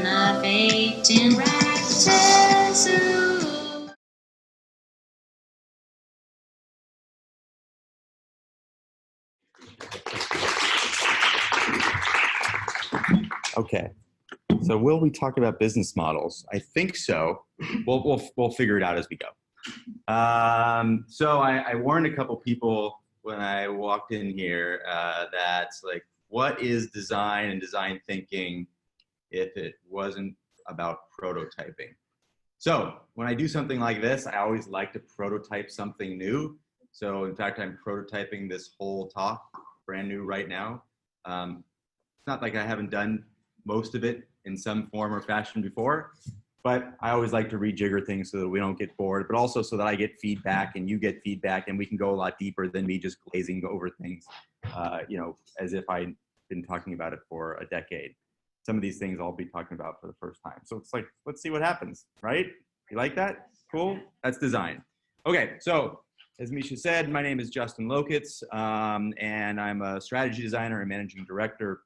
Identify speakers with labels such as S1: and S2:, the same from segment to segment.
S1: innovate in practice.
S2: Okay, so will we talk about business models? I think so. We'll figure it out as we go. So I warned a couple people when I walked in here that's like, what is design and design thinking if it wasn't about prototyping? So when I do something like this, I always like to prototype something new. So in fact, I'm prototyping this whole talk brand new right now. It's not like I haven't done most of it in some form or fashion before, but I always like to rejigger things so that we don't get bored, but also so that I get feedback and you get feedback and we can go a lot deeper than me just glazing over things, you know, as if I'd been talking about it for a decade. Some of these things I'll be talking about for the first time. So it's like, let's see what happens, right? You like that? Cool? That's design. Okay, so as Misha said, my name is Justin Lokitz, and I'm a strategy designer and managing director.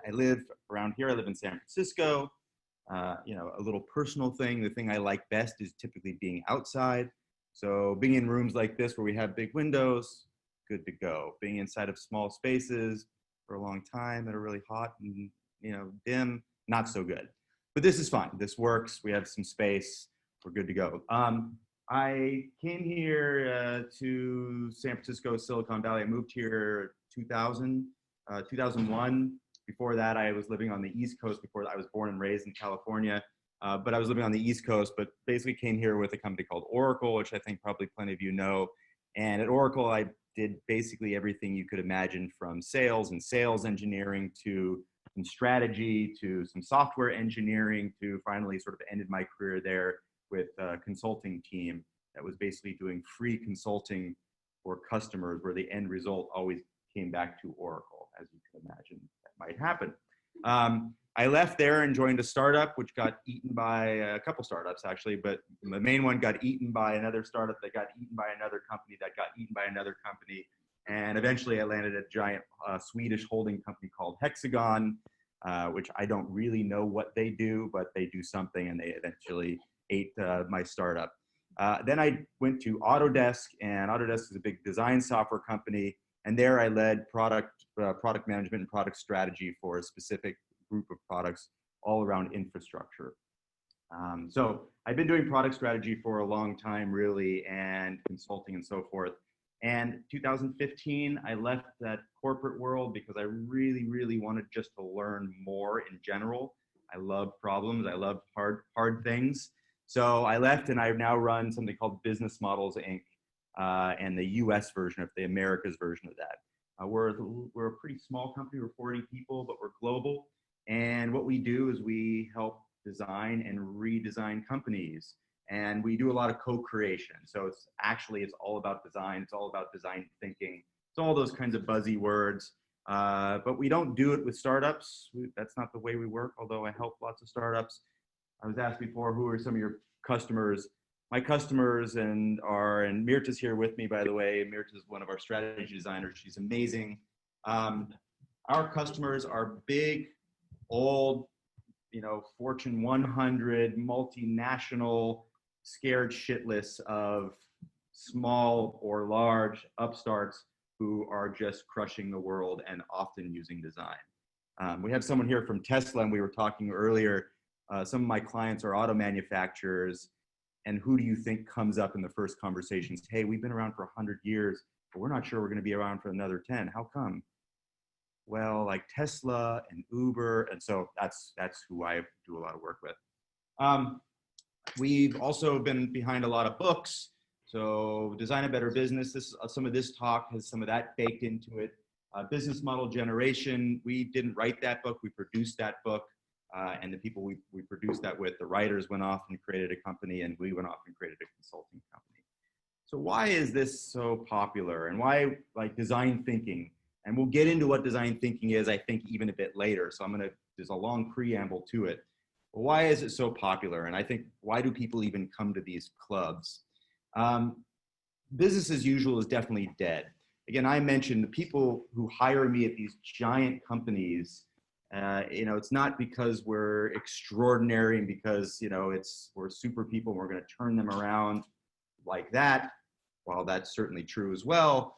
S2: I live around here. I live in San Francisco. You know, a little personal thing. The thing I like best is typically being outside. So being in rooms like this where we have big windows, good to go. Being inside of small spaces for a long time that are really hot and, you know, dim, not so good. But this is fine. This works. We have some space. We're good to go. I came here to San Francisco, Silicon Valley. I moved here 2001. Before that, I was living on the East Coast. Before that, I was born and raised in California, but I was living on the East Coast, but basically came here with a company called Oracle, which I think probably plenty of you know. And at Oracle, I did basically everything you could imagine, from sales and sales engineering to some strategy to some software engineering, to finally sort of ended my career there with a consulting team that was basically doing free consulting for customers, where the end result always came back to Oracle, as you can imagine might happen. I left there and joined a startup, which got eaten by a couple startups actually, but the main one got eaten by another startup that got eaten by another company that got eaten by another company. And eventually I landed at a giant Swedish holding company called Hexagon, which I don't really know what they do, but they do something, and they eventually ate my startup. Then I went to Autodesk, and Autodesk is a big design software company. And there I led product management and product strategy for a specific group of products all around infrastructure. So I've been doing product strategy for a long time, really, and consulting and so forth. And 2015, I left that corporate world because I really, really wanted just to learn more in general. I love problems. I love hard things. So I left, and I now run something called Business Models, Inc. And the US version of the Americas version of that. We're a pretty small company. We're 40 people, but we're global. And what we do is we help design and redesign companies. And we do a lot of co-creation. So it's all about design. It's all about design thinking. It's all those kinds of buzzy words. But we don't do it with startups. That's not the way we work, although I help lots of startups. I was asked before, who are some of your customers? My customers and Mirta's here with me, by the way. Mirta's one of our strategy designers. She's amazing. Our customers are big, old, you know, Fortune 100, multinational, scared shitless of small or large upstarts who are just crushing the world and often using design. We have someone here from Tesla, and we were talking earlier. Some of my clients are auto manufacturers. And who do you think comes up in the first conversations? Hey, we've been around for 100 years, but we're not sure we're going to be around for another 10. How come? Well, like Tesla and Uber. And so that's who I do a lot of work with. We've also been behind a lot of books. So Design a Better Business, some of this talk has some of that baked into it. Business Model Generation, we didn't write that book, we produced that book. And the people we produced that with, the writers went off and created a company, and we went off and created a consulting company. So why is this so popular, and why like design thinking? And we'll get into what design thinking is, I think, even a bit later. So there's a long preamble to it. But why is it so popular? And I think, why do people even come to these clubs? Business as usual is definitely dead. Again, I mentioned the people who hire me at these giant companies You know, it's not because we're extraordinary and because, you know, we're super people and we're going to turn them around like that. While that's certainly true as well,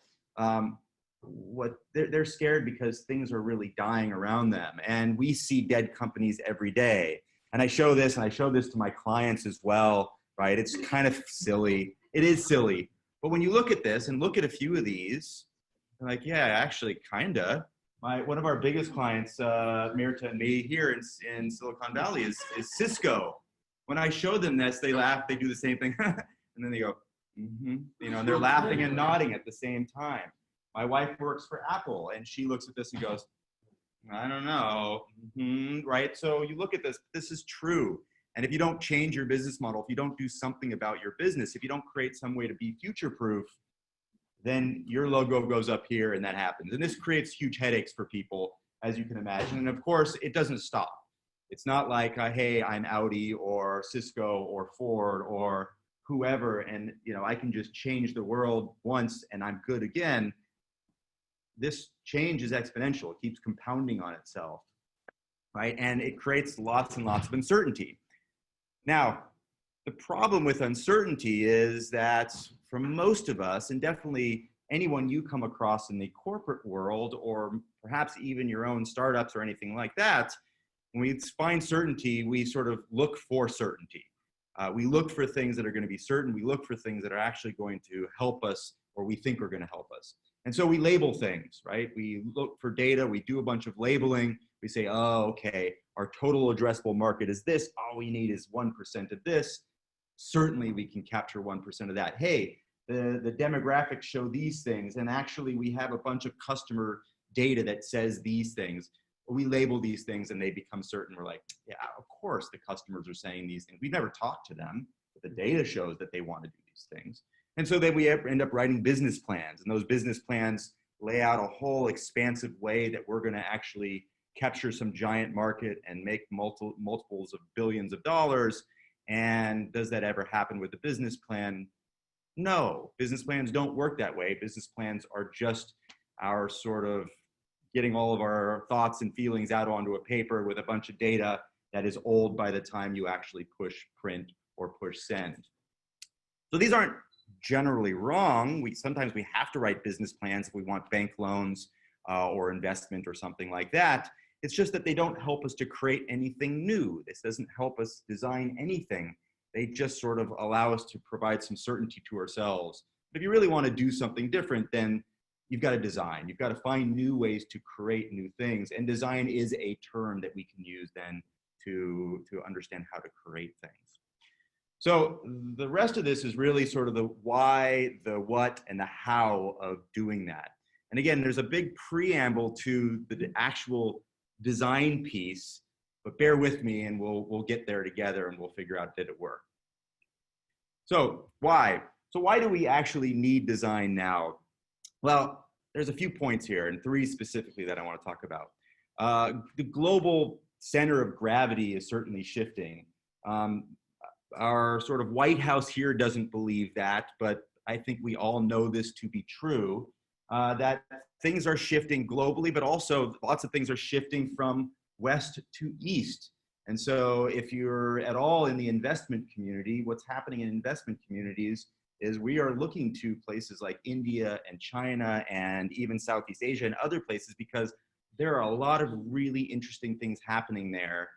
S2: what they're scared because things are really dying around them, and we see dead companies every day. And I show this to my clients as well, right? It's kind of silly. It is silly, but when you look at this and look at a few of these, like, yeah, actually, kinda. One of our biggest clients, Mirta and me here in Silicon Valley, is Cisco. When I show them this, they laugh. They do the same thing, and then they go, mm-hmm. You know, and they're laughing and nodding at the same time. My wife works for Apple, and she looks at this and goes, I don't know, mm-hmm, right? So you look at this. This is true. And if you don't change your business model, if you don't do something about your business, if you don't create some way to be future-proof, then your logo goes up here and that happens. And this creates huge headaches for people, as you can imagine. And of course, it doesn't stop. It's not like, hey, I'm Audi or Cisco or Ford or whoever, and you know, I can just change the world once and I'm good again. This change is exponential. It keeps compounding on itself, right? And it creates lots and lots of uncertainty. Now, the problem with uncertainty is that for most of us, and definitely anyone you come across in the corporate world, or perhaps even your own startups or anything like that, when we find certainty, we sort of look for certainty. We look for things that are going to be certain. We look for things that are actually going to help us, or we think are going to help us. And so we label things, right? We look for data. We do a bunch of labeling. We say, oh, okay, our total addressable market is this. All we need is 1% of this. Certainly we can capture 1% of that. Hey, the demographics show these things, and actually we have a bunch of customer data that says these things. We label these things and they become certain. We're like, yeah, of course the customers are saying these things. We've never talked to them, but the data shows that they want to do these things. And so then we end up writing business plans, and those business plans lay out a whole expansive way that we're going to actually capture some giant market and make multiples of billions of dollars. And does that ever happen with a business plan? No, business plans don't work that way. Business plans are just our sort of getting all of our thoughts and feelings out onto a paper with a bunch of data that is old by the time you actually push print or push send. So these aren't generally wrong. Sometimes we have to write business plans if we want bank loans or investment or something like that. It's just that they don't help us to create anything new. This doesn't help us design anything. They just sort of allow us to provide some certainty to ourselves. But if you really want to do something different, then you've got to design. You've got to find new ways to create new things. And design is a term that we can use then to understand how to create things. So the rest of this is really sort of the why, the what, and the how of doing that. And again, there's a big preamble to the actual design piece, but bear with me and we'll get there together and we'll figure out, did it work? So why? So why do we actually need design now? Well, there's a few points here, and three specifically that I want to talk about. The global center of gravity is certainly shifting. Our sort of White House here doesn't believe that, but I think we all know this to be true, that things are shifting globally, but also lots of things are shifting from west to east. And so if you're at all in the investment community, what's happening in investment communities is we are looking to places like India and China and even Southeast Asia and other places because there are a lot of really interesting things happening there,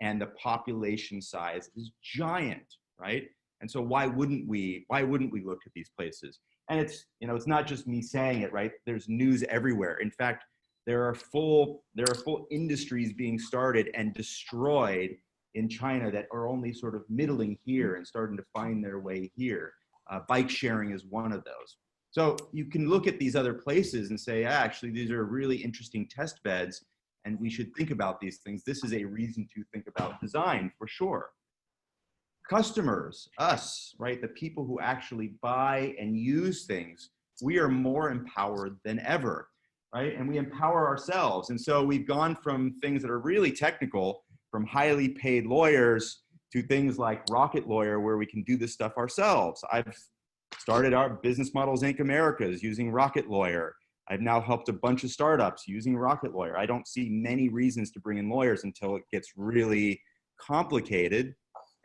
S2: and the population size is giant, right? And so why wouldn't we look at these places? And it's, you know, it's not just me saying it, right? There's news everywhere. In fact, there are full industries being started and destroyed in China that are only sort of middling here and starting to find their way here. Bike sharing is one of those. So you can look at these other places and say, actually, these are really interesting test beds, and we should think about these things. This is a reason to think about design for sure. Customers, us, right? The people who actually buy and use things, we are more empowered than ever, right? And we empower ourselves. And so we've gone from things that are really technical, from highly paid lawyers to things like Rocket Lawyer, where we can do this stuff ourselves. I've started our Business Models Inc. Americas using Rocket Lawyer. I've now helped a bunch of startups using Rocket Lawyer. I don't see many reasons to bring in lawyers until it gets really complicated.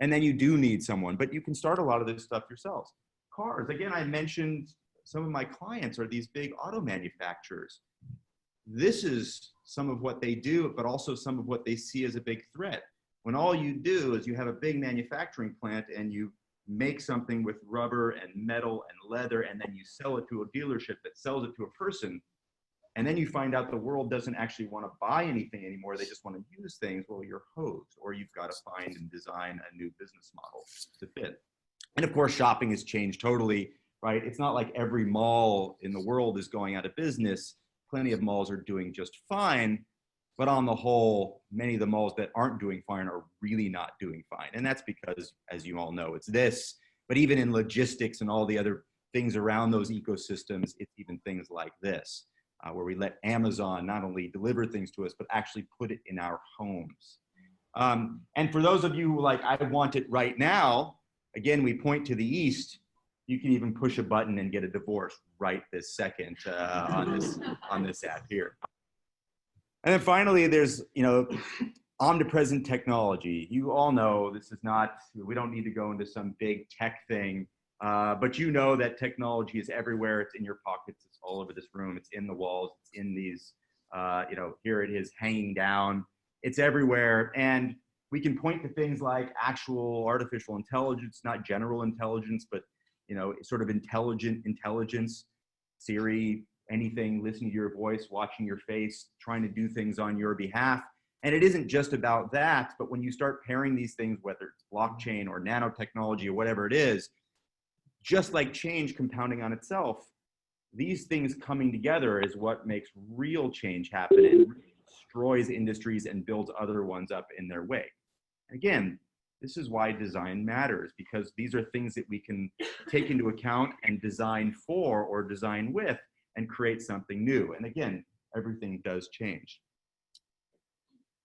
S2: And then you do need someone, but you can start a lot of this stuff yourselves. Cars, again, I mentioned some of my clients are these big auto manufacturers. This is some of what they do, but also some of what they see as a big threat. When all you do is you have a big manufacturing plant and you make something with rubber and metal and leather, and then you sell it to a dealership that sells it to a person, and then you find out the world doesn't actually want to buy anything anymore, they just want to use things, well, you're hosed, or you've got to find and design a new business model to fit. And of course, shopping has changed totally, right? It's not like every mall in the world is going out of business. Plenty of malls are doing just fine, but on the whole, many of the malls that aren't doing fine are really not doing fine. And that's because, as you all know, it's this, but even in logistics and all the other things around those ecosystems, it's even things like this, where we let Amazon not only deliver things to us, but actually put it in our homes. And for those of you who like, I want it right now, again, we point to the East. You can even push a button and get a divorce right this second on this app here. And then finally, there's, omnipresent technology. You all know this is not, we don't need to go into some big tech thing, but you know that technology is everywhere. It's in your pockets. It's all over this room. It's in the walls. It's in these, here it is hanging down. It's everywhere. And we can point to things like actual artificial intelligence, not general intelligence, but, sort of intelligent intelligence, Siri, anything, listening to your voice, watching your face, trying to do things on your behalf. And it isn't just about that, but when you start pairing these things, whether it's blockchain or nanotechnology or whatever it is, just like change compounding on itself, these things coming together is what makes real change happen and destroys industries and builds other ones up in their way. Again, this is why design matters, because these are things that we can take into account and design for or design with and create something new. And again, everything does change.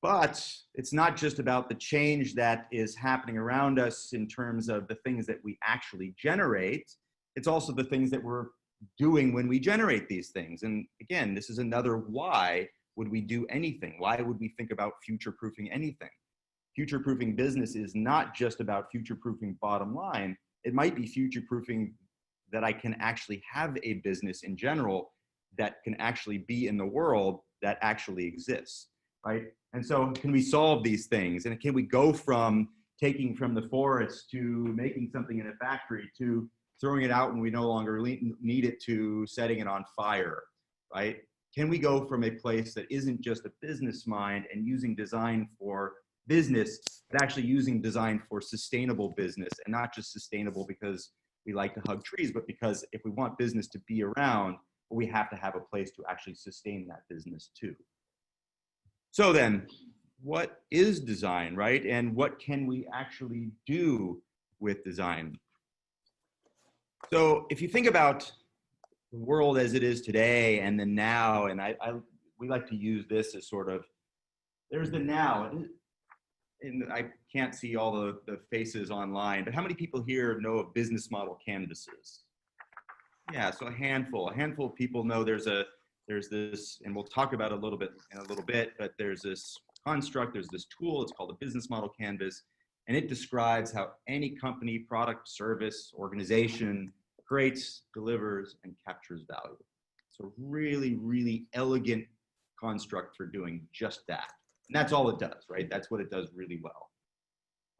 S2: But it's not just about the change that is happening around us in terms of the things that we actually generate. It's also the things that we're doing when we generate these things. And again, this is another why would we do anything? Why would we think about future-proofing anything? Future-proofing business is not just about future-proofing bottom line. It might be future-proofing that I can actually have a business in general that can actually be in the world that actually exists, right? And so can we solve these things? And can we go from taking from the forest to making something in a factory to throwing it out when we no longer need it to setting it on fire, right? Can we go from a place that isn't just a business mind and using design for business, but actually using design for sustainable business, and not just sustainable because we like to hug trees, but because if we want business to be around, we have to have a place to actually sustain that business too. So then, what is design, right? And what can we actually do with design? So if you think about the world as it is today and the now, and we like to use this as sort of, there's the now. And I can't see all the faces online, but how many people here know of business model canvases? Yeah, so a handful of people know there's this, and we'll talk about it a little bit in a little bit, but there's this construct, there's this tool, it's called a business model canvas, and it describes how any company, product, service, organization creates, delivers, and captures value. So really, really elegant construct for doing just that. And that's all it does, right? That's what it does really well.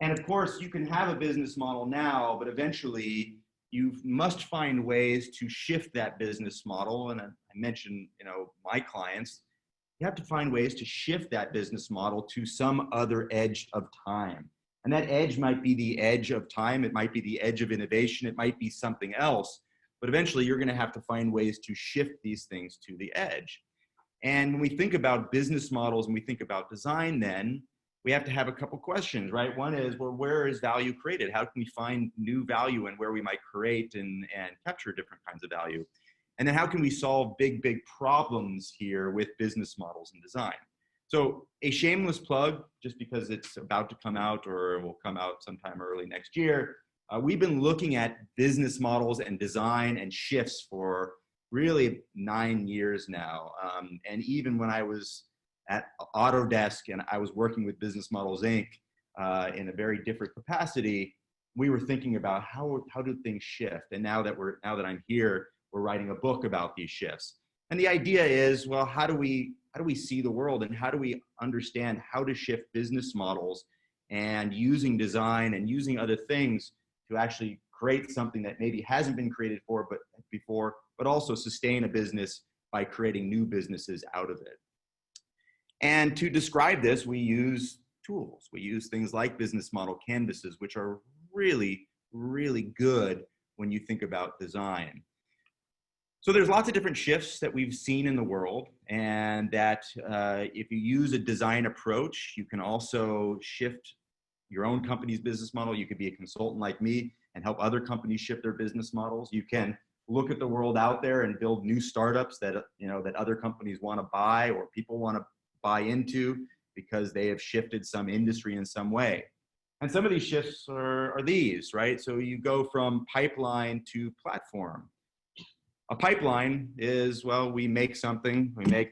S2: And of course, you can have a business model now, but eventually you must find ways to shift that business model. And I mentioned, my clients, you have to find ways to shift that business model to some other edge of time. And that edge might be the edge of time. It might be the edge of innovation. It might be something else. But eventually you're going to have to find ways to shift these things to the edge. And when we think about business models and we think about design, then we have to have a couple questions, right? One is, well, where is value created? How can we find new value and where we might create and capture different kinds of value? And then how can we solve big problems here with business models and design? So a shameless plug, just because it's about to come out or will come out sometime early next year, we've been looking at business models and design and shifts for really 9 years now. And even when I was at Autodesk and I was working with Business Models Inc. In a very different capacity, we were thinking about how do things shift. And now that I'm here, we're writing a book about these shifts. And the idea is, well, how do we see the world, and how do we understand how to shift business models, and using design and using other things to actually create something that maybe hasn't been created before, but also sustain a business by creating new businesses out of it. And to describe this, we use tools. We use things like business model canvases, which are really, really good when you think about design. So there's lots of different shifts that we've seen in the world, and that if you use a design approach, you can also shift your own company's business model. You could be a consultant like me and help other companies shift their business models. You can look at the world out there and build new startups that that other companies want to buy, or people want to buy into because they have shifted some industry in some way. And some of these shifts are these, right? So you go from pipeline to platform. A pipeline is, well, we make something, we make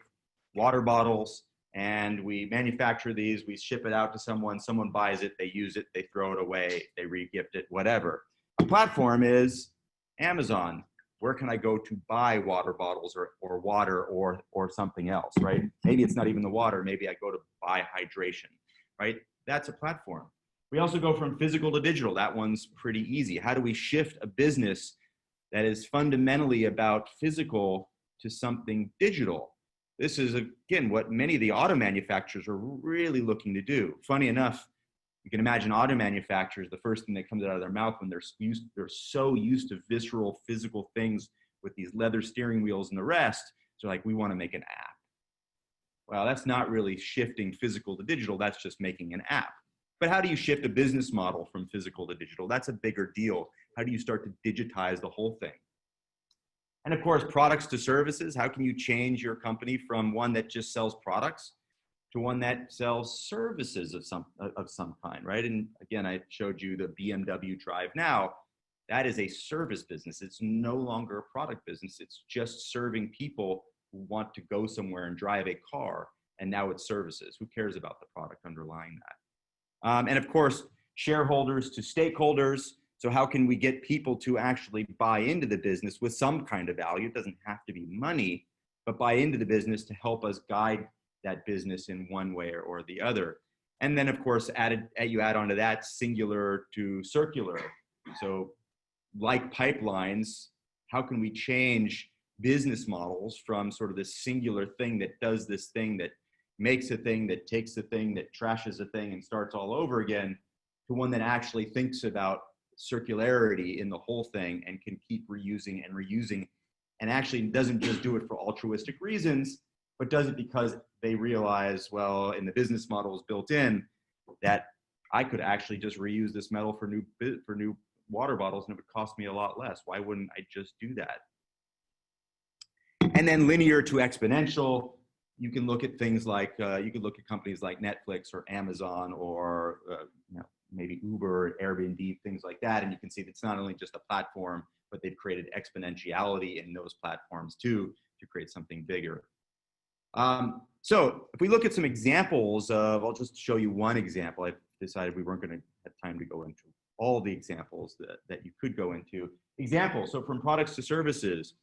S2: water bottles, and we manufacture these, we ship it out to someone buys it, they use it, they throw it away, they re-gift it, whatever. A platform is Amazon. Where can I go to buy water bottles or water or something else, right? Maybe it's not even the water, maybe I go to buy hydration, right? That's a platform. We also go from physical to digital. That one's pretty easy. How do we shift a business that is fundamentally about physical to something digital? This is, again, what many of the auto manufacturers are really looking to do. Funny enough, you can imagine auto manufacturers, the first thing that comes out of their mouth when they're so used to visceral, physical things with these leather steering wheels and the rest, they're like, we want to make an app. Well, that's not really shifting physical to digital, that's just making an app. But how do you shift a business model from physical to digital? That's a bigger deal. How do you start to digitize the whole thing? And of course, products to services. How can you change your company from one that just sells products to one that sells services of some kind, right? And again, I showed you the BMW Drive Now. That is a service business. It's no longer a product business. It's just serving people who want to go somewhere and drive a car. And now it's services. Who cares about the product underlying that? And of course, shareholders to stakeholders. So how can we get people to actually buy into the business with some kind of value? It doesn't have to be money, but buy into the business to help us guide that business in one way or the other. And then of course, you add onto that singular to circular. So like pipelines, how can we change business models from sort of this singular thing that does this thing, that makes a thing, that takes a thing, that trashes a thing and starts all over again, to one that actually thinks about circularity in the whole thing and can keep reusing and reusing, and actually doesn't just do it for altruistic reasons, but does it because they realize, well, in the business models built in, that I could actually just reuse this metal for new water bottles and it would cost me a lot less. Why wouldn't I just do that? And then linear to exponential. You can look at things like, you could look at companies like Netflix or Amazon or maybe Uber, Airbnb, things like that. And you can see that it's not only just a platform, but they've created exponentiality in those platforms too, to create something bigger. So if we look at some examples of, I'll just show you one example. I decided we weren't going to have time to go into all the examples that you could go into. Examples, so from products to services.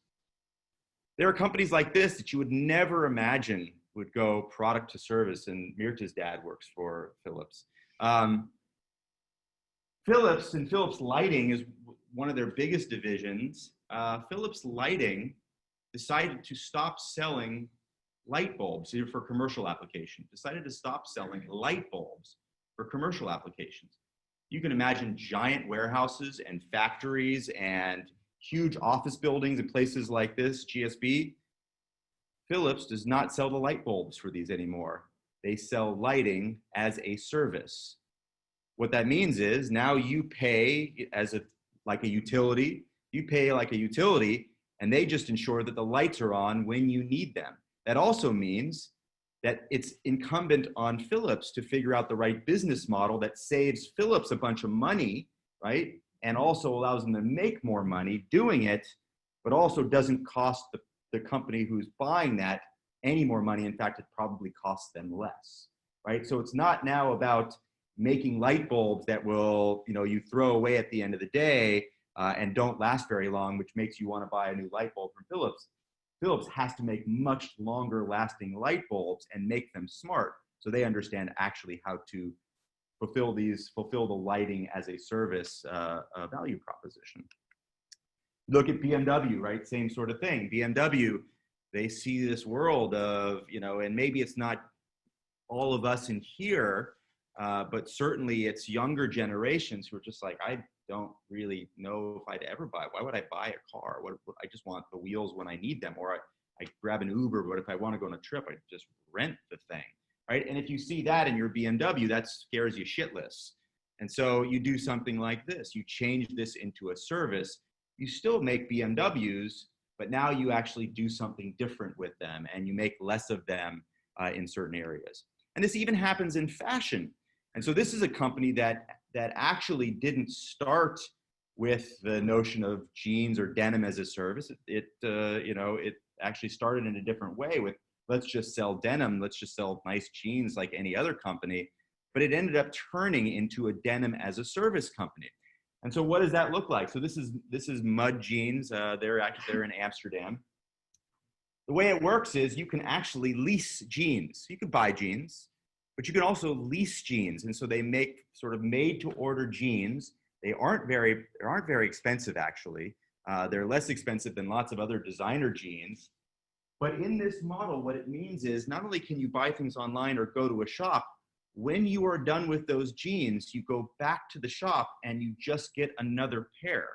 S2: There are companies like this that you would never imagine would go product to service, and Mirta's dad works for Philips. Philips and Philips Lighting is one of their biggest divisions. Philips Lighting decided to stop selling light bulbs for commercial application, decided to stop selling light bulbs for commercial applications. You can imagine giant warehouses and factories and huge office buildings and places like this, GSB. Philips does not sell the light bulbs for these anymore. They sell lighting as a service. What that means is now you pay like a utility, and they just ensure that the lights are on when you need them. That also means that it's incumbent on Philips to figure out the right business model that saves Philips a bunch of money, right? And also allows them to make more money doing it, but also doesn't cost the company who's buying that any more money. In fact, it probably costs them less, right? So it's not now about making light bulbs that will, you throw away at the end of the day and don't last very long, which makes you want to buy a new light bulb from Philips. Philips has to make much longer lasting light bulbs and make them smart so they understand actually how to fulfill the lighting as a service value proposition. Look at BMW, right? Same sort of thing. BMW, they see this world of, and maybe it's not all of us in here, but certainly it's younger generations who are just like, I don't really know if I'd ever buy. Why would I buy a car? I just want the wheels when I need them, or I grab an Uber, but if I want to go on a trip, I just rent the thing, right? And if you see that in your BMW, that scares you shitless. And so you do something like this. You change this into a service. You still make BMWs, but now you actually do something different with them, and you make less of them in certain areas. And this even happens in fashion. And so this is a company that actually didn't start with the notion of jeans or denim as a service. It actually started in a different way with, let's just sell denim, let's just sell nice jeans like any other company. But it ended up turning into a denim as a service company. And so what does that look like? So this is Mud Jeans. They're in Amsterdam. The way it works is you can actually lease jeans. You could buy jeans, but you can also lease jeans. And so they make sort of made to order jeans. They aren't very expensive, actually. They're less expensive than lots of other designer jeans. But in this model, what it means is not only can you buy things online or go to a shop, when you are done with those jeans, you go back to the shop and you just get another pair.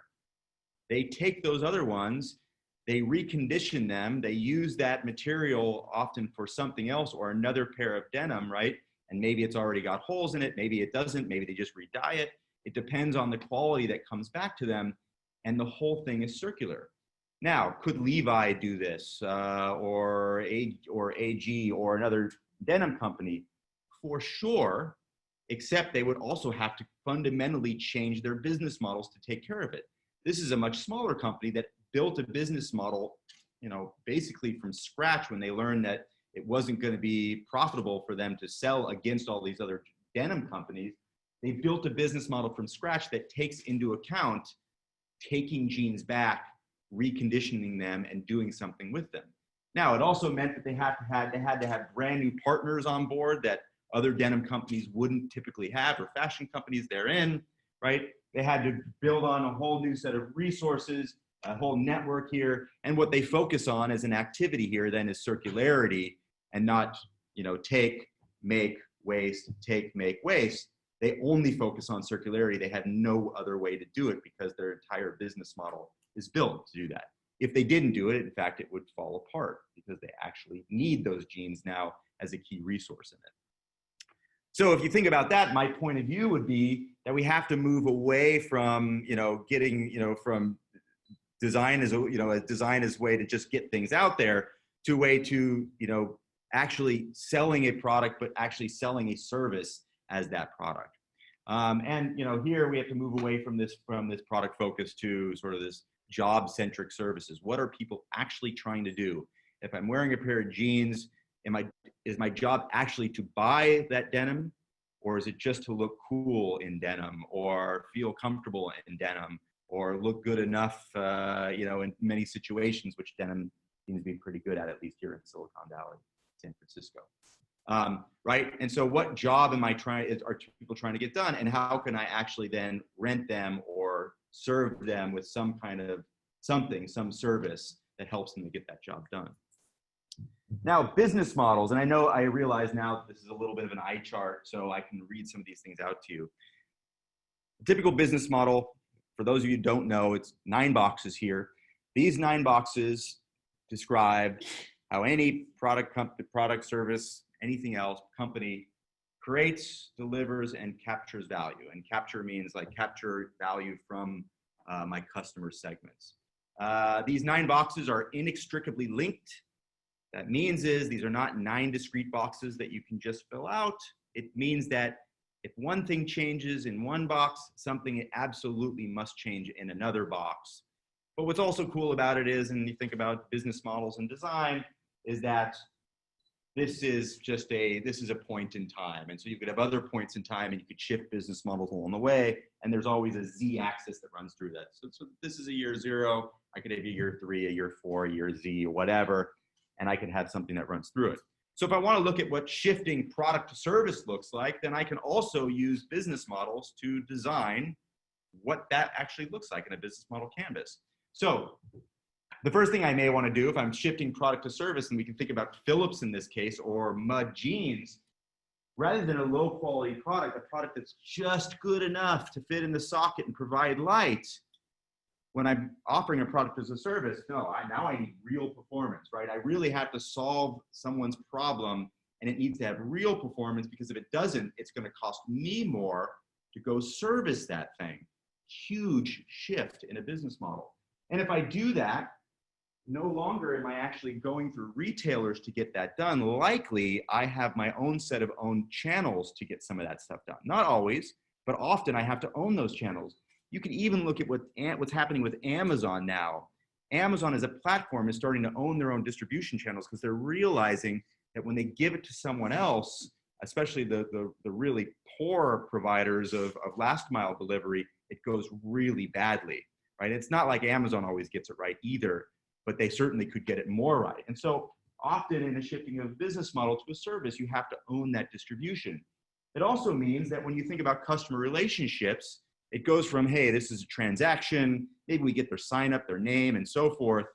S2: They take those other ones, they recondition them, they use that material often for something else or another pair of denim, right? And maybe it's already got holes in it, maybe it doesn't, maybe they just re-dye it. It depends on the quality that comes back to them, and the whole thing is circular. Now, could Levi do this, or AG, or another denim company? For sure, except they would also have to fundamentally change their business models to take care of it. This is a much smaller company that built a business model, basically from scratch when they learned that it wasn't going to be profitable for them to sell against all these other denim companies. They built a business model from scratch that takes into account taking jeans back, reconditioning them, and doing something with them. Now, it also meant that they had to have brand new partners on board that other denim companies wouldn't typically have, or fashion companies they're in, right? They had to build on a whole new set of resources, a whole network here. And what they focus on as an activity here then is circularity, and not, take, make, waste, take, make, waste. They only focus on circularity. They had no other way to do it because their entire business model is built to do that. If they didn't do it, in fact, it would fall apart because they actually need those jeans now as a key resource in it. So if you think about that, my point of view would be that we have to move away from, getting, from design as a design as a way to just get things out there, to a way to, actually selling a product, but actually selling a service as that product. And here we have to move away from this product focus to sort of this job-centric services. What are people actually trying to do? If I'm wearing a pair of jeans, is my job actually to buy that denim, or is it just to look cool in denim, or feel comfortable in denim, or look good enough, in many situations, which denim seems to be pretty good at least here in Silicon Valley, San Francisco. Right? And so what job are people trying to get done, and how can I actually then rent them or serve them with some kind of some service that helps them to get that job done? Now, business models, and I realize now that this is a little bit of an eye chart, so I can read some of these things out to you. A typical business model, for those of you who don't know, it's 9 boxes here. These 9 boxes describe how any product, service, anything else, company creates, delivers, and captures value. And capture means like capture value from my customer segments. These 9 boxes are inextricably linked. That means these are not 9 discrete boxes that you can just fill out. It means that if one thing changes in one box, something absolutely must change in another box. But what's also cool about it is, and you think about business models and design, is that this is a point in time. And so you could have other points in time and you could shift business models along the way. And there's always a Z axis that runs through that. So this is a year 0. I could have a year 3, a year 4, a year Z, or whatever. And I can have something that runs through it. So if I want to look at what shifting product to service looks like, then I can also use business models to design what that actually looks like in a business model canvas. So the first thing I may want to do if I'm shifting product to service, and we can think about Philips in this case, or Mud Jeans, rather than a low quality product, a product that's just good enough to fit in the socket and provide light, when I'm offering a product as a service, now I need real performance, right? I really have to solve someone's problem, and it needs to have real performance, because if it doesn't, it's going to cost me more to go service that thing. Huge shift in a business model. And if I do that, no longer am I actually going through retailers to get that done. Likely, I have my own set of own channels to get some of that stuff done. Not always, but often I have to own those channels. You can even look at what's happening with Amazon now. Amazon as a platform is starting to own their own distribution channels, because they're realizing that when they give it to someone else, especially the really poor providers of last mile delivery, it goes really badly, right? It's not like Amazon always gets it right either, but they certainly could get it more right. And so often in a shifting of business model to a service, you have to own that distribution. It also means that when you think about customer relationships, it goes from, hey, this is a transaction, maybe we get their sign up, their name, and so forth,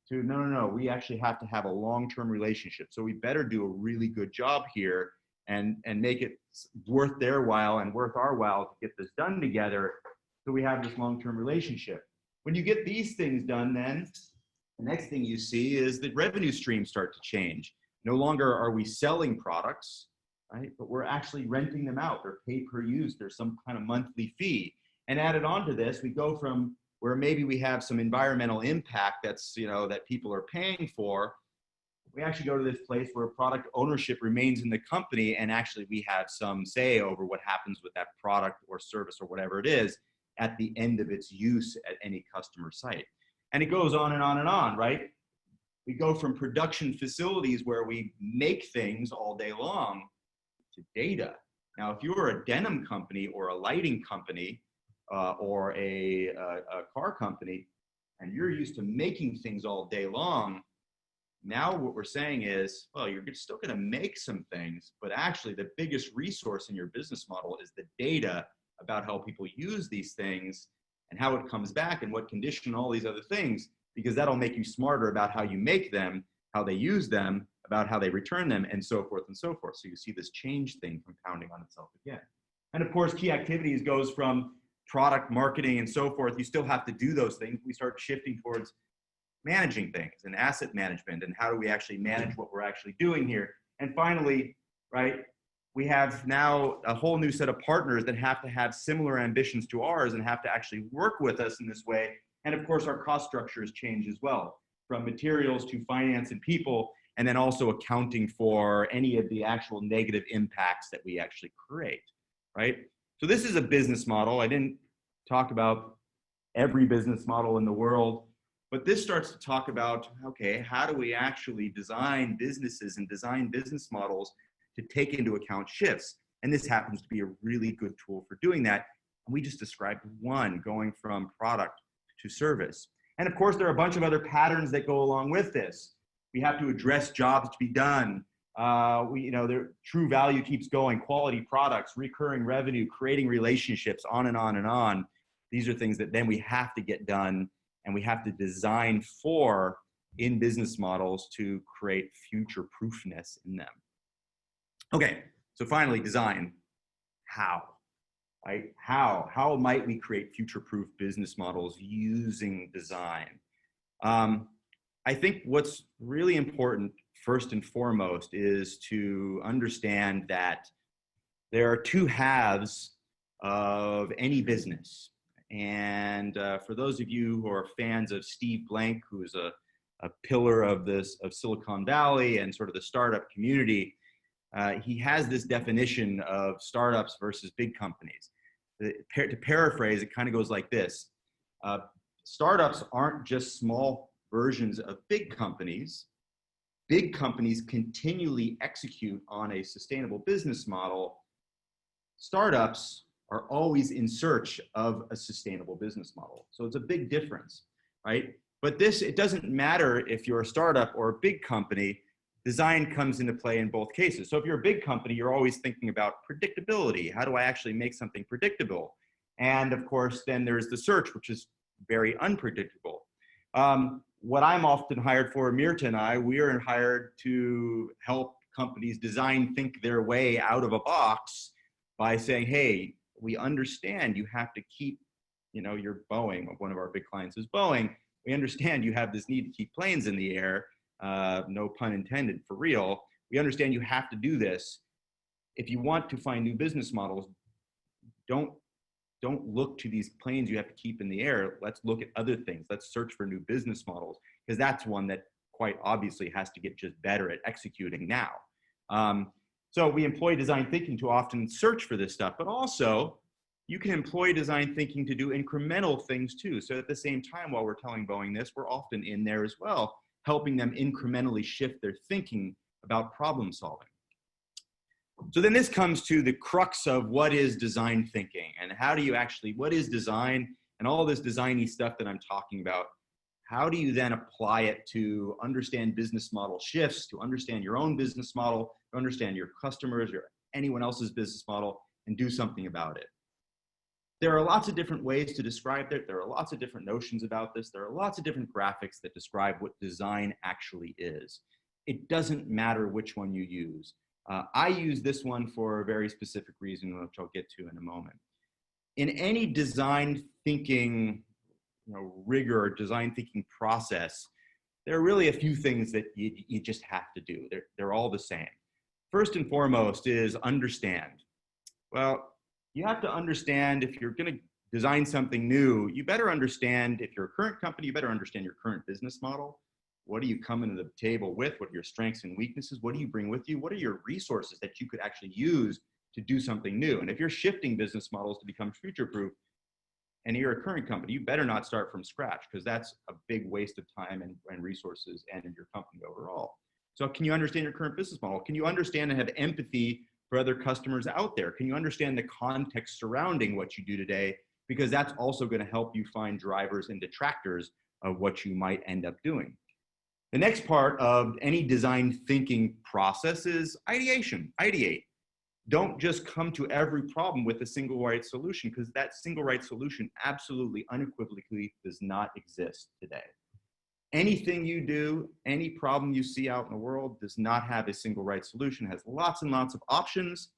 S2: to no, we actually have to have a long-term relationship. So we better do a really good job here and make it worth their while and worth our while to get this done together, so we have this long-term relationship. When you get these things done, then the next thing you see is that revenue streams start to change. No longer are we selling products, right? But we're actually renting them out. They're pay per use. There's some kind of monthly fee. And added on to this, we go from where maybe we have some environmental impact that's, that people are paying for. We actually go to this place where product ownership remains in the company, and actually we have some say over what happens with that product or service or whatever it is at the end of its use at any customer site. And it goes on and on and on, right? We go from production facilities where we make things all day long to data. Now, if you're a denim company or a lighting company or a car company, and you're used to making things all day long, now what we're saying is, well, you're still going to make some things, but actually the biggest resource in your business model is the data about how people use these things and how it comes back and what condition, all these other things, because that'll make you smarter about how you make them, how they use them, about how they return them, and so forth and so forth. So you see this change thing compounding on itself again. And of course, key activities goes from product marketing and so forth. You still have to do those things. We start shifting towards managing things and asset management, and how do we actually manage what we're actually doing here. And finally, right, we have now a whole new set of partners that have to have similar ambitions to ours and have to actually work with us in this way. And of course, our cost structures change as well, from materials to finance and people, and then also accounting for any of the actual negative impacts that we actually create, right? So this is a business model. I didn't talk about every business model in the world, but this starts to talk about, okay, how do we actually design businesses and design business models to take into account shifts? And this happens to be a really good tool for doing that. And we just described one, going from product to service. And of course, there are a bunch of other patterns that go along with this. We have to address jobs to be done. Their true value keeps going, quality products, recurring revenue, creating relationships, on and on and on. These are things that then we have to get done, and we have to design for in business models to create future proofness in them. Okay, so finally, design. How? Right? How might we create future-proof business models using design? I think what's really important, first and foremost, is to understand that there are two halves of any business. And for those of you who are fans of Steve Blank, who's a pillar of Silicon Valley and sort of the startup community, he has this definition of startups versus big companies. To paraphrase, it kind of goes like this. startups aren't just small versions of big companies. Big companies continually execute on a sustainable business model. Startups are always in search of a sustainable business model. So it's a big difference, right? But it doesn't matter if you're a startup or a big company, design comes into play in both cases. So if you're a big company, you're always thinking about predictability. How do I actually make something predictable? And of course, then there's the search, which is very unpredictable. What I'm often hired for, Mirta and I, we are hired to help companies design think their way out of a box by saying, hey, we understand you have to keep, your Boeing, one of our big clients is Boeing. We understand you have this need to keep planes in the air, no pun intended, for real. We understand you have to do this. If you want to find new business models, don't look to these planes you have to keep in the air. Let's look at other things. Let's search for new business models, because that's one that quite obviously has to get just better at executing now. So we employ design thinking to often search for this stuff, but also you can employ design thinking to do incremental things too. So at the same time, while we're telling Boeing this, we're often in there as well, helping them incrementally shift their thinking about problem solving. So then this comes to the crux of what is design thinking, and how do you actually, what is design, and all this designy stuff that I'm talking about, how do you then apply it to understand business model shifts, to understand your own business model, to understand your customers or anyone else's business model, and do something about it? There are lots of different ways to describe it. There are lots of different notions about this. There are lots of different graphics that describe what design actually is. It doesn't matter which one you use. I use this one for a very specific reason, which I'll get to in a moment. In any design thinking rigor or design thinking process, there are really a few things that you just have to do. They're all the same. First and foremost is understand. Well, you have to understand, if you're going to design something new, you better understand, if you're a current company, you better understand your current business model. What do you come into the table with? What are your strengths and weaknesses? What do you bring with you? What are your resources that you could actually use to do something new? And if you're shifting business models to become future-proof, and you're a current company, you better not start from scratch, because that's a big waste of time and resources and in your company overall. So can you understand your current business model? Can you understand and have empathy for other customers out there? Can you understand the context surrounding what you do today? Because that's also going to help you find drivers and detractors of what you might end up doing. The next part of any design thinking process is ideation. Ideate. Don't just come to every problem with a single right solution, because that single right solution absolutely unequivocally does not exist today. Anything you do, any problem you see out in the world does not have a single right solution. It has lots and lots of options.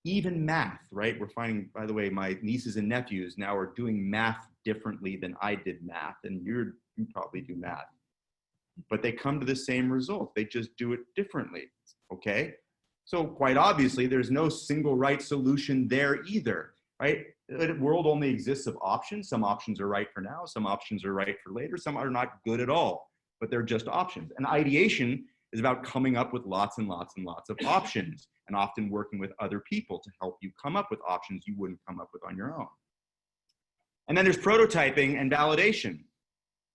S2: Even math, right? We're finding, by the way, my nieces and nephews now are doing math differently than I did math, and you probably do math. But they come to the same result. They just do it differently, okay? So quite obviously, there's no single right solution there either, right? The world only exists of options. Some options are right for now. Some options are right for later. Some are not good at all, but they're just options. And ideation is about coming up with lots and lots and lots of options, and often working with other people to help you come up with options you wouldn't come up with on your own. And then there's prototyping and validation.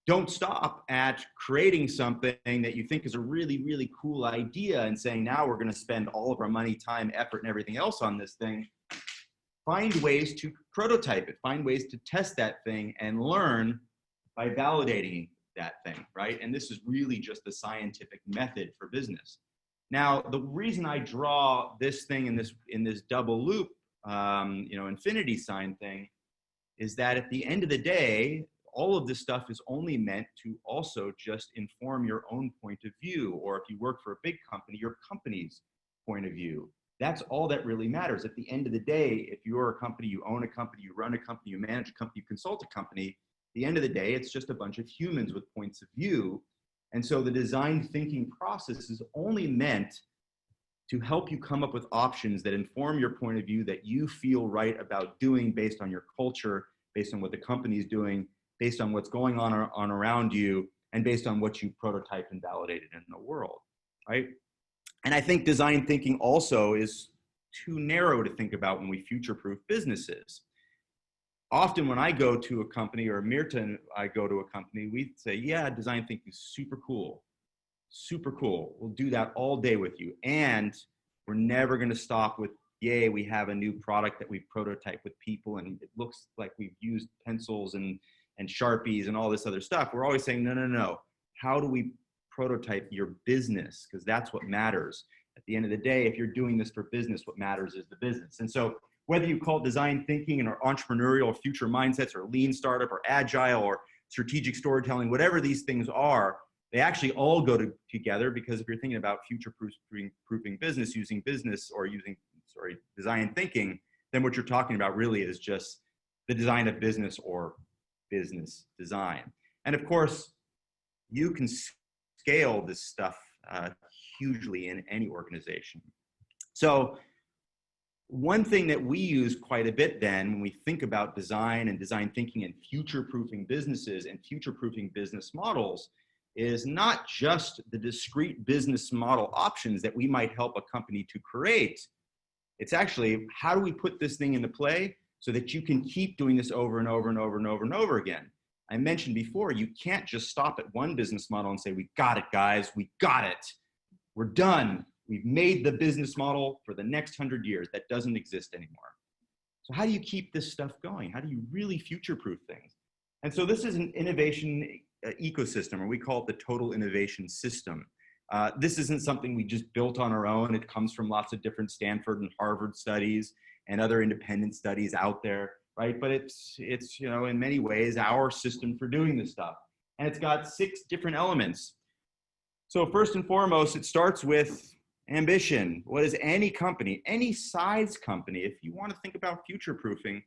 S2: Don't stop at creating something that you think is a really, really cool idea and saying, now we're going to spend all of our money, time, effort, and everything else on this thing. Find ways to prototype it. Find ways to test that thing and learn by validating that thing, right? And this is really just the scientific method for business. Now, the reason I draw this thing in this double loop, infinity sign thing, is that at the end of the day, all of this stuff is only meant to also just inform your own point of view, or if you work for a big company, your company's point of view. That's all that really matters. At the end of the day, if you're a company, you own a company, you run a company, you manage a company, you consult a company, at the end of the day, it's just a bunch of humans with points of view. And so the design thinking process is only meant to help you come up with options that inform your point of view, that you feel right about doing based on your culture, based on what the company is doing, based on what's going on around you, and based on what you prototyped and validated in the world, right? And I think design thinking also is too narrow to think about when we future-proof businesses. often when I go to a company, or Mirta and I go to a company, we say, yeah, design thinking is super cool. Super cool. We'll do that all day with you. And we're never going to stop with, yay, we have a new product that we prototype with people and it looks like we've used pencils and Sharpies and all this other stuff. We're always saying, no, no, no. How do we prototype your business? Because that's what matters. At the end of the day, if you're doing this for business, what matters is the business. And so whether you call it design thinking or entrepreneurial or future mindsets or lean startup or agile or strategic storytelling, whatever these things are, they actually all go together, because if you're thinking about future-proofing business using design thinking, then what you're talking about really is just the design of business or business design. And of course, you can scale this stuff hugely in any organization. So one thing that we use quite a bit then when we think about design and design thinking and future-proofing businesses and future-proofing business models is not just the discrete business model options that we might help a company to create. It's actually, how do we put this thing into play so that you can keep doing this over and over and over and over and over again? I mentioned before, you can't just stop at one business model and say, we got it, guys, we got it. We're done. We've made the business model for the next 100 years. That doesn't exist anymore. So how do you keep this stuff going? How do you really future-proof things? And so this is an innovation ecosystem, or we call it the total innovation system. This isn't something we just built on our own. It comes from lots of different Stanford and Harvard studies and other independent studies out there, right? But it's you know, in many ways our system for doing this stuff. And it's got 6 different elements. So first and foremost, it starts with ambition. What is any company, any size company, if you want to think about future-proofing,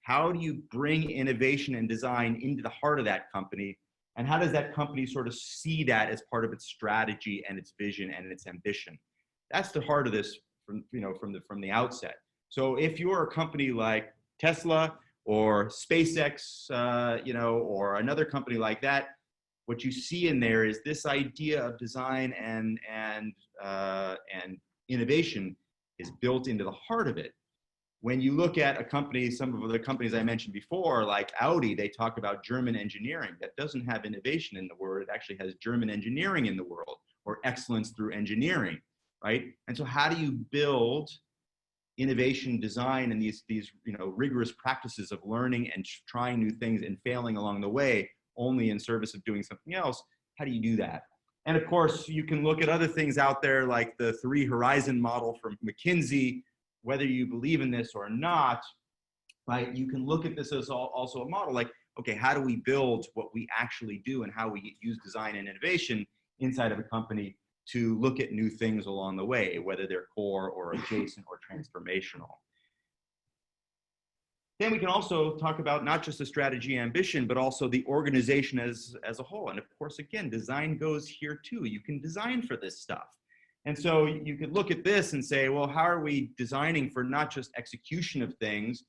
S2: how do you bring innovation and design into the heart of that company? And how does that company sort of see that as part of its strategy and its vision and its ambition? That's the heart of this from the outset. So if you're a company like Tesla or SpaceX, or another company like that, what you see in there is this idea of design and innovation is built into the heart of it. When you look at a company, some of the companies I mentioned before, like Audi, they talk about German engineering. That doesn't have innovation in the word. It actually has German engineering in the world, or excellence through engineering, right? And so how do you build innovation, design, and these rigorous practices of learning and trying new things and failing along the way, only in service of doing something else? How do you do that? And of course, you can look at other things out there like the 3 Horizon model from McKinsey. Whether you believe in this or not, right, you can look at this as also a model like, okay, how do we build what we actually do and how we use design and innovation inside of a company to look at new things along the way, whether they're core or adjacent or transformational. Then we can also talk about not just the strategy ambition, but also the organization as a whole. And of course, again, design goes here too. You can design for this stuff. And so you could look at this and say, well, how are we designing for not just execution of things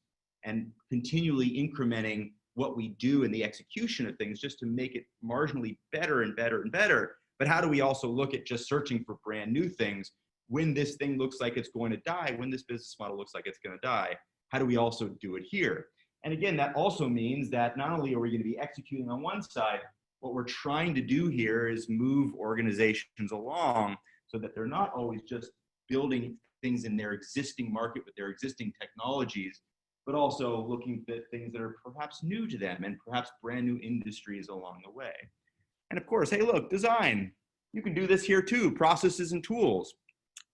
S2: and continually incrementing what we do in the execution of things just to make it marginally better and better and better? But how do we also look at just searching for brand new things when this thing looks like it's going to die, when this business model looks like it's going to die? How do we also do it here? And again, that also means that not only are we going to be executing on one side, what we're trying to do here is move organizations along so that they're not always just building things in their existing market with their existing technologies, but also looking at things that are perhaps new to them and perhaps brand new industries along the way. And of course, hey, look, design. You can do this here too, processes and tools.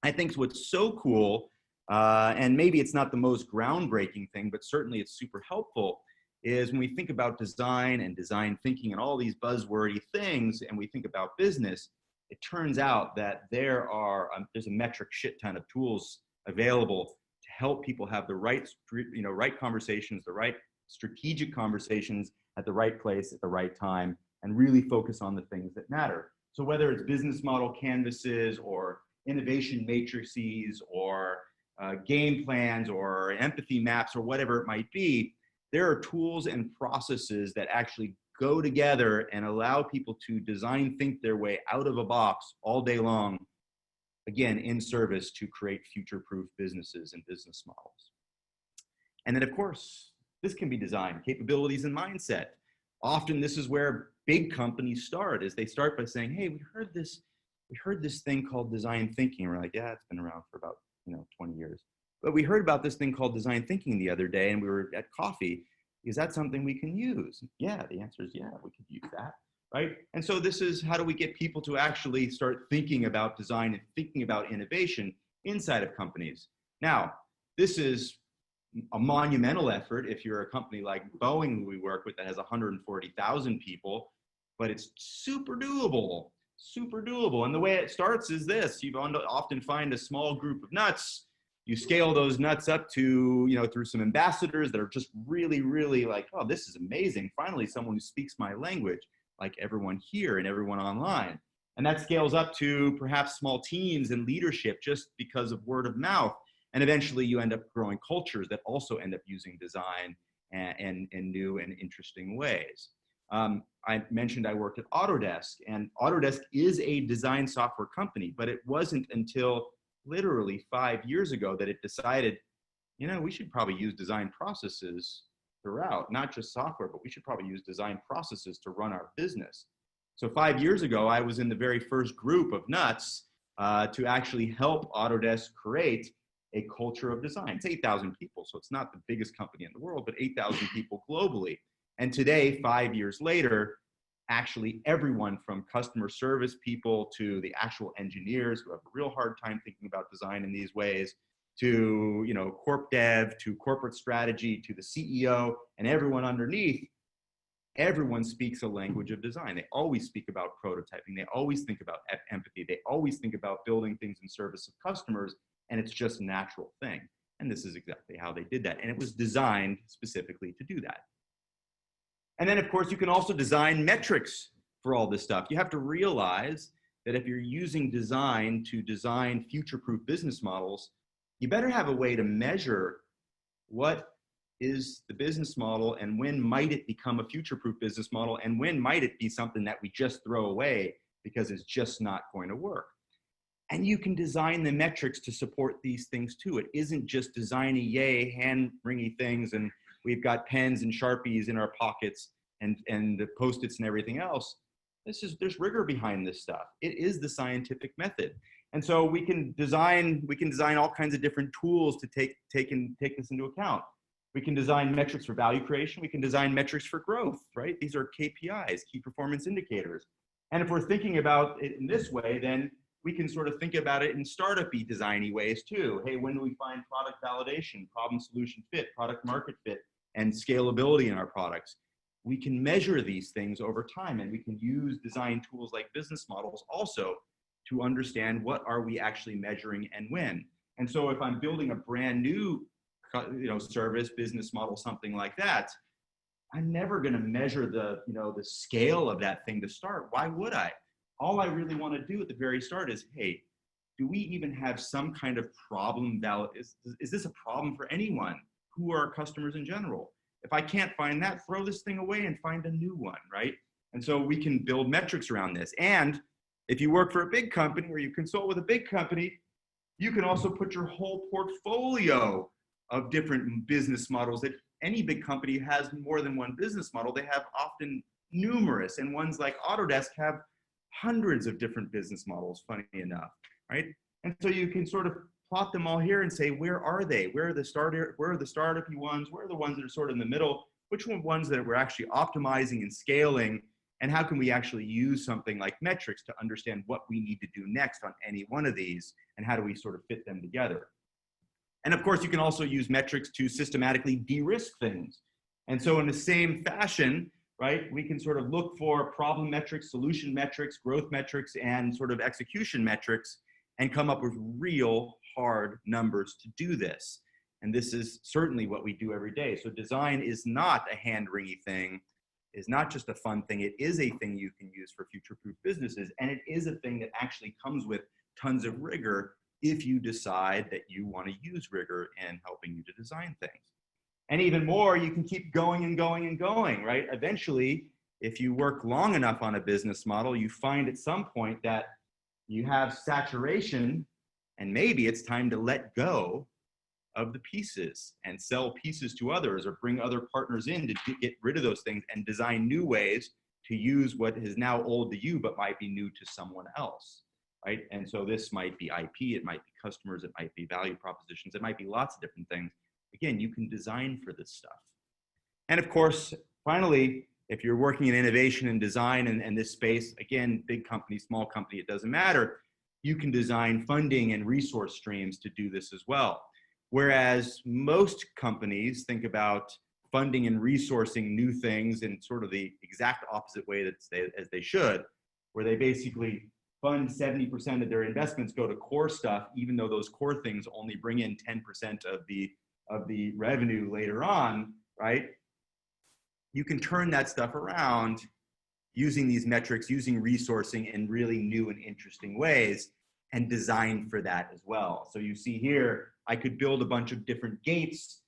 S2: I think what's so cool, and maybe it's not the most groundbreaking thing, but certainly it's super helpful, is when we think about design and design thinking and all these buzzwordy things, and we think about business, it turns out that there's a metric shit ton of tools available to help people have the right conversations, the right strategic conversations at the right place at the right time, and really focus on the things that matter. So whether it's business model canvases or innovation matrices or game plans or empathy maps or whatever it might be, there are tools and processes that actually go together and allow people to design, think their way out of a box all day long, again, in service to create future-proof businesses and business models. And then, of course, This can be design, capabilities, and mindset. Often this is where big companies start, is they start by saying, hey, we heard this thing called design thinking. And we're like, yeah, it's been around for about 20 years. But we heard about this thing called design thinking the other day, and we were at coffee. Is that something we can use? Yeah, the answer is yeah, we could use that, right? And so this is how do we get people to actually start thinking about design and thinking about innovation inside of companies. Now, this is a monumental effort if you're a company like Boeing, who we work with, that has 140,000 people, but it's super doable, super doable. And the way it starts is this: you often find a small group of nuts. You scale those nuts up to, through some ambassadors that are just really, really like, oh, this is amazing. Finally, someone who speaks my language, like everyone here and everyone online. And that scales up to perhaps small teams and leadership just because of word of mouth. And eventually you end up growing cultures that also end up using design in new and interesting ways. I mentioned I worked at Autodesk, and Autodesk is a design software company, but it wasn't until literally 5 years ago that it decided, we should probably use design processes throughout, not just software, but we should probably use design processes to run our business. So 5 years ago, I was in the very first group of nuts to actually help Autodesk create a culture of design. It's 8,000 people, so it's not the biggest company in the world, but 8,000 people globally. And today, 5 years later, actually everyone from customer service people to the actual engineers who have a real hard time thinking about design in these ways, to corp dev, to corporate strategy, to the CEO, and everyone underneath, everyone speaks a language of design. They always speak about prototyping. They always think about empathy. They always think about building things in service of customers. And it's just a natural thing. And this is exactly how they did that. And it was designed specifically to do that. And then, of course, you can also design metrics for all this stuff. You have to realize that if you're using design to design future-proof business models, you better have a way to measure what is the business model and when might it become a future-proof business model and when might it be something that we just throw away because it's just not going to work. And you can design the metrics to support these things too. It isn't just designy, yay, hand-wringy things, and we've got pens and Sharpies in our pockets and the Post-its and everything else. There's rigor behind this stuff. It is the scientific method. And so we can design all kinds of different tools to take this into account. We can design metrics for value creation. We can design metrics for growth, right? These are KPIs, key performance indicators. And if we're thinking about it in this way, then we can sort of think about it in startup-y, designy ways too. Hey, when do we find product validation, problem solution fit, product market fit, and scalability in our products? We can measure these things over time, and we can use design tools like business models also to understand what are we actually measuring and when. And so if I'm building a brand new service, business model, something like that, I'm never going to measure the scale of that thing to start. Why would I? All I really want to do at the very start is, hey, do we even have some kind of problem is this a problem for anyone? Who are our customers in general? If I can't find that, throw this thing away and find a new one, right? And so we can build metrics around this. And if you work for a big company or you consult with a big company, you can also put your whole portfolio of different business models. That any big company has more than one business model. They have often numerous, and ones like Autodesk have hundreds of different business models, funny enough, right? And so you can sort of plot them all here and say, where are they? Where are the startup-y ones? Where are the ones that are sort of in the middle? Which ones that we're actually optimizing and scaling? And how can we actually use something like metrics to understand what we need to do next on any one of these? And how do we sort of fit them together? And of course, you can also use metrics to systematically de-risk things. And so in the same fashion, right, we can sort of look for problem metrics, solution metrics, growth metrics, and sort of execution metrics, and come up with real hard numbers to do this. And this is certainly what we do every day. So design is not a hand-wringy thing, is not just a fun thing. It is a thing you can use for future-proof businesses. And it is a thing that actually comes with tons of rigor if you decide that you want to use rigor in helping you to design things. And even more, you can keep going and going and going, right? Eventually, if you work long enough on a business model, you find at some point that you have saturation, and maybe it's time to let go of the pieces and sell pieces to others or bring other partners in to get rid of those things and design new ways to use what is now old to you but might be new to someone else, right? And so this might be IP, it might be customers, it might be value propositions, it might be lots of different things. Again, you can design for this stuff. And of course, finally, if you're working in innovation and design and this space, again, big company, small company, it doesn't matter. You can design funding and resource streams to do this as well. Whereas most companies think about funding and resourcing new things in sort of the exact opposite way as they should, where they basically fund 70% of their investments go to core stuff, even though those core things only bring in 10% of the revenue later on, right? You can turn that stuff around using these metrics, using resourcing in really new and interesting ways, and design for that as well. So you see here, I could build a bunch of different gates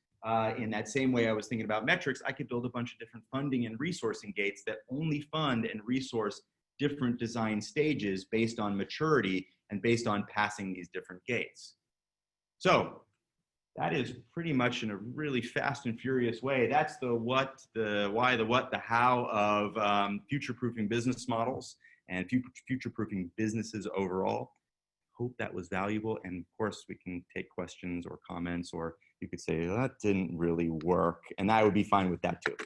S2: in that same way I was thinking about metrics. I could build a bunch of different funding and resourcing gates that only fund and resource different design stages based on maturity and based on passing these different gates. So that is pretty much in a really fast and furious way. That's the what, the why, the what, the how of future-proofing business models and future-proofing businesses overall. Hope that was valuable. And of course, we can take questions or comments, or you could say, oh, that didn't really work. And I would be fine with that too.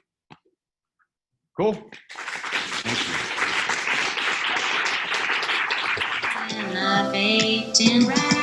S2: Cool. Thank you.
S1: Innovate and